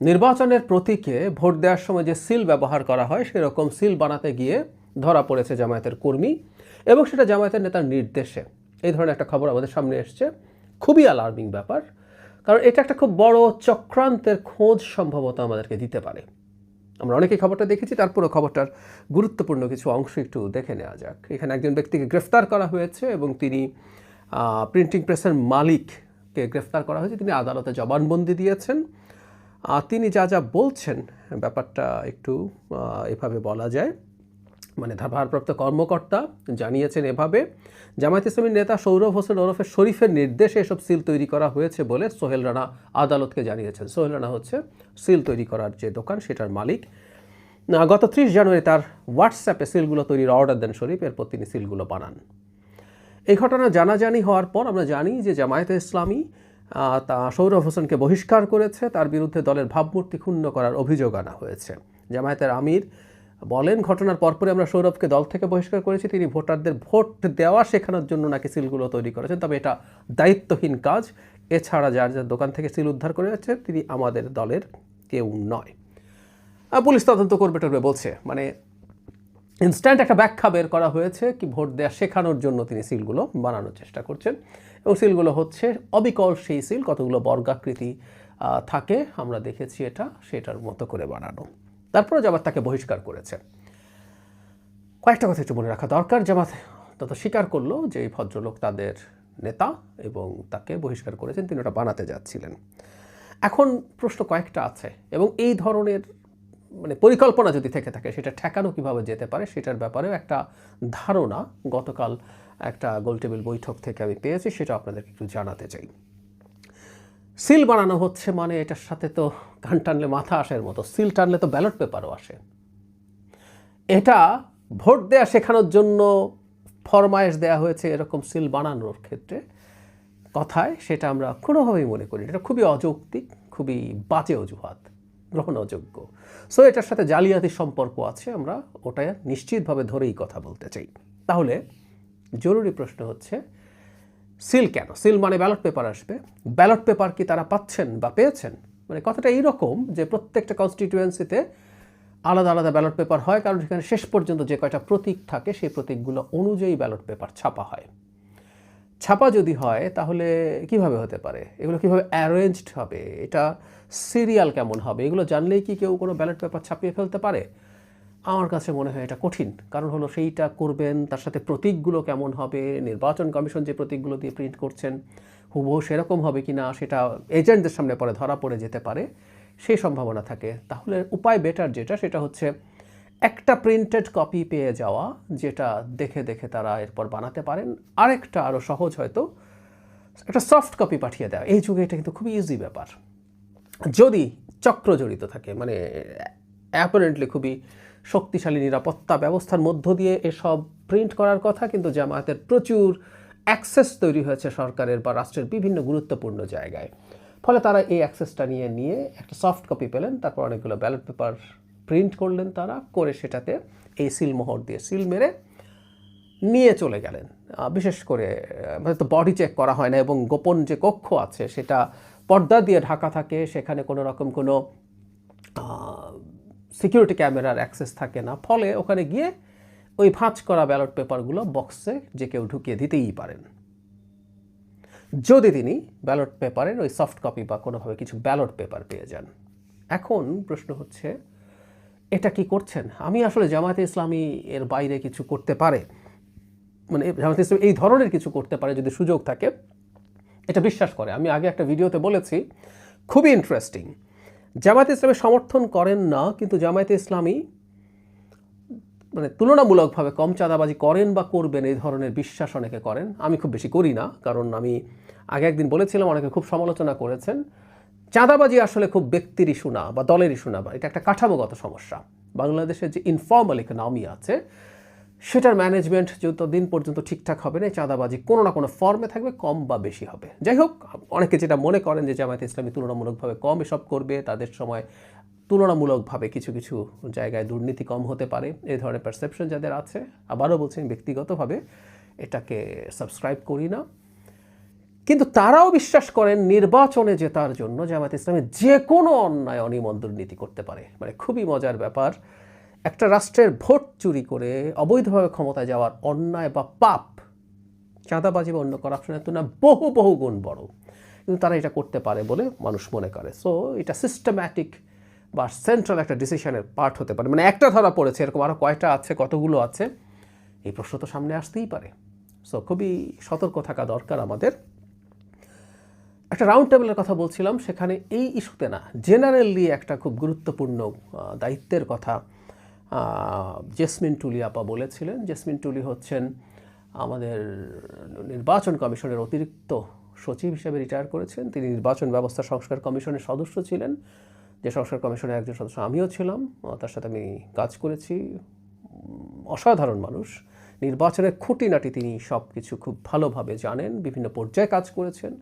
নির্বাচনের প্রতীকে ভোট দেওয়ার সময় যে সিল ব্যবহার করা হয় সেরকম সিল বানাতে গিয়ে ধরা পড়েছে জামায়াতের কর্মী, এবং সেটা জামায়াতের নেতার নির্দেশে। এই ধরনের একটা খবর আমাদের সামনে এসছে। খুবই অ্যালার্মিং ব্যাপার, কারণ এটা একটা খুব বড় চক্রান্তের খোঁজ সম্ভবত আমাদেরকে দিতে পারে। আমরা অনেকেই খবরটা দেখেছি, তারপরও খবরটার গুরুত্বপূর্ণ কিছু অংশ একটু দেখে নেওয়া যাক। এখানে একজন ব্যক্তিকে গ্রেফতার করা হয়েছে এবং তিনি প্রিন্টিং প্রেসের মালিককে গ্রেফতার করা হয়েছে। তিনি আদালতে জবানবন্দি দিয়েছেন। তিনি যা যা বলছেন ব্যাপারটা একটু এভাবে বলা যায়, মানে ভারপ্রাপ্ত কর্মকর্তা জানিয়েছেন এভাবে, জামায়াত ইসলামীর নেতা সৌরভ হোসেন ওরফে শরীফের নির্দেশে এসব সিল তৈরি করা হয়েছে বলে সোহেল রানা আদালতকে জানিয়েছেন। সোহেল রানা হচ্ছে সিল তৈরি করার যে দোকান সেটার মালিক। গত 30 জানুয়ারি তার হোয়াটসঅ্যাপে সিলগুলো তৈরির অর্ডার দেন শরীফ, এরপর তিনি সিলগুলো বানান। এই ঘটনা জানাজানি হওয়ার পর আমরা জানি যে জামায়াতে ইসলামী তা সৌরভ হোসেনকে বহিষ্কার করেছে, তার বিরুদ্ধে দলের ভাবমূর্তি ক্ষুণ্ণ করার অভিযোগ আনা হয়েছে। জামায়াতের আমির বলেন, ঘটনার পরপরই আমরা সৌরভকে দল থেকে বহিষ্কার করেছি। তিনি ভোটারদের ভোট দেওয়া শেখানোর জন্য নাকি সিলগুলো তৈরি করেছেন, তবে এটা দায়িত্বহীন কাজ। এছাড়া যার যার দোকান থেকে সিল উদ্ধার করে যাচ্ছে তিনি আমাদের দলের কেউ নয়। পুলিশ তদন্ত করবে টরবে বলছে, মানে ইনস্ট্যান্ট একটা ব্যাখ্যা বের করা হয়েছে কি ভোট দেওয়া শেখানোর জন্য তিনি সিলগুলো বানানোর চেষ্টা করছেন, এবং সিলগুলো হচ্ছে অবিকল সেই সিল, কতগুলো বর্গাকৃতি থাকে আমরা দেখেছি, এটা সেটার মতো করে বানানো। তারপরে জামাত তাকে বহিষ্কার করেছে। কয়েকটা কথা একটু মনে রাখা দরকার। জামাত তত স্বীকার করলো যে এই ভদ্রলোক তাদের নেতা এবং তাকে বহিষ্কার করেছেন, তিনি ওটা বানাতে যাচ্ছিলেন। এখন প্রশ্ন কয়েকটা আছে, এবং এই ধরনের মানে পরিকল্পনা যদি থেকে থাকে সেটা ঠেকানো কিভাবে যেতে পারে সেটার ব্যাপারেও একটা ধারণা গতকাল একটা গোলটেবিল বৈঠক থেকে আমি পেয়েছি, সেটা আপনাদেরকে একটু জানাতে চাই। সিল বানানো হচ্ছে মানে এটার সাথে তো কান টানলে মাথা আসার মতো, সিল টানলে তো ব্যালট পেপারও আসে। এটা ভোট দেয়া শেখানোর জন্য ফরমায়েশ দেয়া হয়েছে এরকম সিল বানানোর ক্ষেত্রে কথায়, সেটা আমরা কোনোভাবেই মনে করি এটা খুবই অযৌক্তিক, খুবই বাজে অজুহাত, গ্রহণযোগ্য। সো এটার সাথে জালিয়াতির সম্পর্ক আছে, আমরা ওটা নিশ্চিতভাবে ধরেই কথা বলতে চাই। তাহলে জরুরি প্রশ্ন হচ্ছে সিল কেন? সিল মানে ব্যালট পেপার আসবে, ব্যালট পেপার কি তারা পাচ্ছেন বা পেয়েছেন? মানে কথাটা এইরকম যে প্রত্যেকটা কনস্টিটিউয়েন্সিতে আলাদা আলাদা ব্যালট পেপার হয়, কারণ সেখানে শেষ পর্যন্ত যে কয়টা প্রতীক থাকে সেই প্রতীকগুলো অনুযায়ী ব্যালট পেপার ছাপা হয়। ছাপা যদি হয় তাহলে কিভাবে হতে পারে, এগুলো কিভাবে অ্যারেঞ্জড হবে, এটা সিরিয়াল কেমন হবে, এগুলো জানলেই কি কেউ কোনো ব্যালট পেপার ছাপিয়ে ফেলতে পারে? আমার কাছে মনে হয় এটা কঠিন। কারণ হলো সেইটা করবেন, তার সাথে প্রতীকগুলো কেমন হবে, নির্বাচন কমিশন যে প্রতীকগুলো দিয়ে প্রিন্ট করছেন হুবহু সেরকম হবে কি না সেটা এজেন্টদের সামনে পরে ধরা পড়ে যেতে পারে, সেই সম্ভাবনা থাকে। তাহলে উপায় বেটার যেটা, সেটা হচ্ছে একটা প্রিন্টেড কপি পেয়ে যাওয়া, যেটা দেখে দেখে তারা এরপর বানাতে পারেন। আরেকটা আরও সহজ, হয়তো একটা সফট কপি পাঠিয়ে দেওয়া। এই যুগে এটা কিন্তু খুবই ইজি ব্যাপার, যদি চক্র জড়িত থাকে, মানে অ্যাপারেন্টলি খুবই শক্তিশালী নিরাপত্তা ব্যবস্থার মধ্য দিয়ে এসব প্রিন্ট করার কথা, কিন্তু জামায়াতের প্রচুর অ্যাক্সেস তৈরি হয়েছে সরকারের বা রাষ্ট্রের বিভিন্ন গুরুত্বপূর্ণ জায়গায়। ফলে তারা এই অ্যাক্সেসটা নিয়ে একটা সফট কপি পেলেন, তারপর অনেকগুলো ব্যালট পেপার প্রিন্ট করলেন, তারা করে সেটাতে এই সিলমোহর দিয়ে সিল মেরে নিয়ে চলে গেলেন। বিশেষ করে হয়তো বডি চেক করা হয় না, এবং গোপন যে কক্ষ আছে সেটা পর্দা দিয়ে ঢাকা থাকে, সেখানে কোনো রকম কোনো সিকিউরিটি ক্যামেরার অ্যাক্সেস থাকে না। ফলে ওখানে গিয়ে ওই ভাঁজ করা ব্যালট পেপারগুলো বক্সে যে কেউ ঢুকিয়ে দিতেই পারেন, যদি তিনি ব্যালট পেপারের ওই সফট কপি বা কোনোভাবে কিছু ব্যালট পেপার পেয়ে যান। এখন প্রশ্ন হচ্ছে এটা কি করছেন? আমি আসলে জামায়াতে ইসলামী এর বাইরে কিছু করতে পারে, মানে জামায়াতে ইসলামী এই ধরনের কিছু করতে পারে যদি সুযোগ থাকে, এটা বিশ্বাস করে। আমি আগে একটা ভিডিওতে বলেছি, খুবই ইন্টারেস্টিং। জামায়াতে ইসলামী সমর্থন করেন না, কিন্তু জামায়াতে ইসলামী মানে তুলনামূলকভাবে কম চাঁদাবাজি করেন বা করবেন এই ধরনের বিশ্বাস অনেকে করেন। আমি খুব বেশি করি না, কারণ আমি আগে একদিন বলেছিলাম, অনেকে খুব সমালোচনা করেছেন, চাঁদাবাজি আসলে খুব ব্যক্তির ইস্যু না বা দলের ইস্যু না, বা এটা একটা কাঠামোগত সমস্যা। বাংলাদেশের যে ইনফর্মাল ইকোনমি আছে সেটার ম্যানেজমেন্ট যতদিন পর্যন্ত ঠিকঠাক হবে না, চাঁদাবাজি কোনো না কোনো ফর্মে থাকবে, কম বা বেশি হবে। যাই হোক, অনেকে যেটা মনে করেন যে জামায়াতে ইসলামী তুলনামূলকভাবে কম এসব করবে, তাদের সময় তুলনামূলকভাবে কিছু কিছু জায়গায় দুর্নীতি কম হতে পারে, এই ধরনের পারসেপশন যাদের আছে। আবারও বলছেন, ব্যক্তিগতভাবে এটাকে সাবস্ক্রাইব করি না। কিন্তু তারাও বিশ্বাস করেন নির্বাচনে জেতার জন্য জামায়াত ইসলামী যে কোনো অন্যায় অনিয়ম দুর্নীতি করতে পারে। মানে খুবই মজার ব্যাপার, একটা রাষ্ট্রের ভোট চুরি করে অবৈধভাবে ক্ষমতায় যাওয়ার অন্যায় বা পাপ চাঁদাবাজি বা অন্য করাপশনের তুলনায় বহু বহু গুণ বড়, কিন্তু তারা এটা করতে পারে বলে মানুষ মনে করে। সো এটা সিস্টেম্যাটিক বা সেন্ট্রাল একটা ডিসিশনের পার্ট হতে পারে। মানে একটা ধরা পড়েছে, এরকম আরও কয়টা আছে, কতগুলো আছে, এই প্রশ্ন তো সামনে আসতেই পারে। সো খুবই সতর্ক থাকা দরকার আমাদের। একটা রাউন্ড টেবিলের কথা বলছিলাম, সেখানে এই ইস্যুতে না, জেনারেলি একটা খুব গুরুত্বপূর্ণ দায়িত্বের কথা জেসমিন টুলি আপা বলেছিলেন। জেসমিন টুলি হচ্ছেন আমাদের নির্বাচন কমিশনের অতিরিক্ত সচিব হিসেবে রিটায়ার করেছেন। তিনি নির্বাচন ব্যবস্থা সংস্কার কমিশনের সদস্য ছিলেন, যে সংস্কার কমিশনের একজন সদস্য আমিও ছিলাম, তার সাথে আমি কাজ করেছি। অসাধারণ মানুষ, নির্বাচনের খুঁটিনাটি তিনি সব কিছু খুব ভালোভাবে জানেন, বিভিন্ন পর্যায়ে কাজ করেছেন।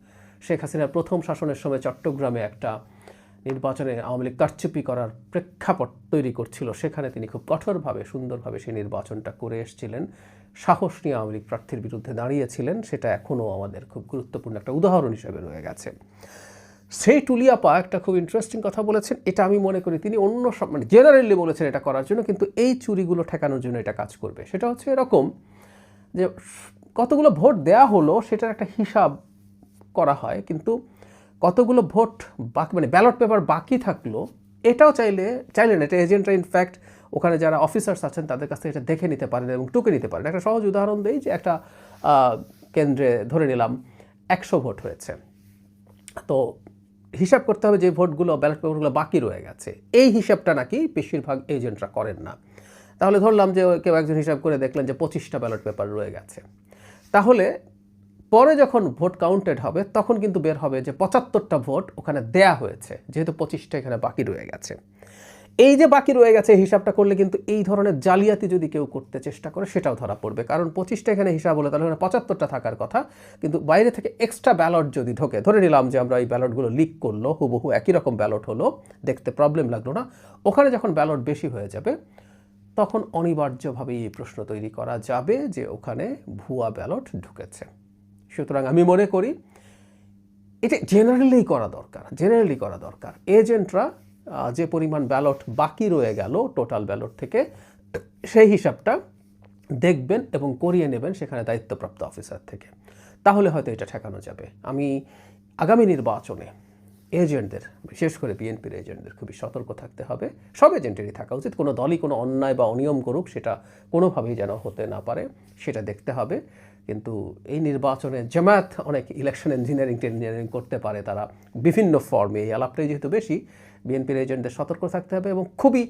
শেখ হাসিনার প্রথম শাসনের সময় চট্টগ্রামে একটা নির্বাচনে আওয়ামী লীগ কারচুপি করার প্রেক্ষাপট তৈরি করছিল, সেখানে তিনি খুব কঠোরভাবে সুন্দরভাবে সেই নির্বাচনটা করে এসেছিলেন, সাহস নিয়ে আওয়ামী লীগ প্রার্থীর বিরুদ্ধে দাঁড়িয়েছিলেন। সেটা এখনও আমাদের খুব গুরুত্বপূর্ণ একটা উদাহরণ হিসেবে রয়ে গেছে। সেই টুলিয়াপা একটা খুব ইন্টারেস্টিং কথা বলেছেন, এটা আমি মনে করি তিনি অন্য সব মানে জেনারেলি বলেছেন এটা করার জন্য, কিন্তু এই চুরিগুলো ঠেকানোর জন্য এটা কাজ করবে। সেটা হচ্ছে এরকম যে কতগুলো ভোট দেয়া হলো সেটার একটা হিসাব করা হয়, কিন্তু কতগুলো ভোট বাকি মানে ব্যালট পেপার বাকি থাকলো এটাও চাইলেন এটা এজেন্টরা ইনফ্যাক্ট ওখানে যারা অফিসার্স আছেন তাদের কাছ থেকে এটা দেখে নিতে পারেন এবং টুকে নিতে পারেন। একটা সহজ উদাহরণ দেই, যে একটা কেন্দ্রে ধরে নিলাম 100 ভোট হয়েছে, তো হিসাব করতে হবে যে ভোটগুলো ব্যালট পেপারগুলো বাকি রয়ে গেছে, এই হিসাবটা নাকি বেশিরভাগ এজেন্টরা করেন না। তাহলে ধরলাম যে কেউ একজন হিসাব করে দেখলেন যে 25টা ব্যালট পেপার রয়ে গেছে, তাহলে পরে যখন ভোট কাউন্টেড হবে তখন কিন্তু বের হবে যে 75টা ভোট ওখানে দেয়া হয়েছে, যেহেতু 25টা এখানে বাকি রয়ে গেছে। এই যে বাকি রয়ে গেছে হিসাবটা করলে কিন্তু এই ধরনের জালিয়াতি যদি কেউ করতে চেষ্টা করে সেটাও ধরা পড়বে, কারণ 25টা এখানে হিসাব হলে তাহলে 75টা থাকার কথা, কিন্তু বাইরে থেকে এক্সট্রা ব্যালট যদি ঢোকে, ধরে নিলাম যে আমরা এই ব্যালটগুলো লিক করলো, হুবহু একই রকম ব্যালট হলো, দেখতে প্রবলেম লাগলো না, ওখানে যখন ব্যালট বেশি হয়ে যাবে তখন অনিবার্যভাবেই এই প্রশ্ন তৈরি করা যাবে যে ওখানে ভুয়া ব্যালট ঢুকেছে। সুতরাং আমি মনে করি এটা জেনারেলি করা দরকার। এজেন্টরা যে পরিমাণ ব্যালট বাকি রয়ে গেল টোটাল ব্যালট থেকে, সেই হিসাবটা দেখবেন এবং করিয়ে নেবেন সেখানে দায়িত্বপ্রাপ্ত অফিসার থেকে, তাহলে হয়তো এটা ঠেকানো যাবে। আমি আগামী নির্বাচনে এজেন্টদের, বিশেষ করে বিএনপির এজেন্টদের খুবই সতর্ক থাকতে হবে। সব এজেন্টেরই থাকা উচিত, কোনো দলই কোনো অন্যায় বা অনিয়ম করুক সেটা কোনোভাবেই যেন হতে না পারে সেটা দেখতে হবে। কিন্তু এই নির্বাচনে জামায়াত অনেক ইলেকশন ইঞ্জিনিয়ারিং করতে পারে, তারা বিভিন্ন ফর্মে, এই আলাপটাই যেহেতু বেশি, বিএনপির এজেন্টদের সতর্ক থাকতে হবে এবং খুবই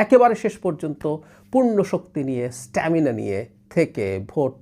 একেবারে শেষ পর্যন্ত পূর্ণ শক্তি নিয়ে, স্ট্যামিনা নিয়ে থেকে ভোট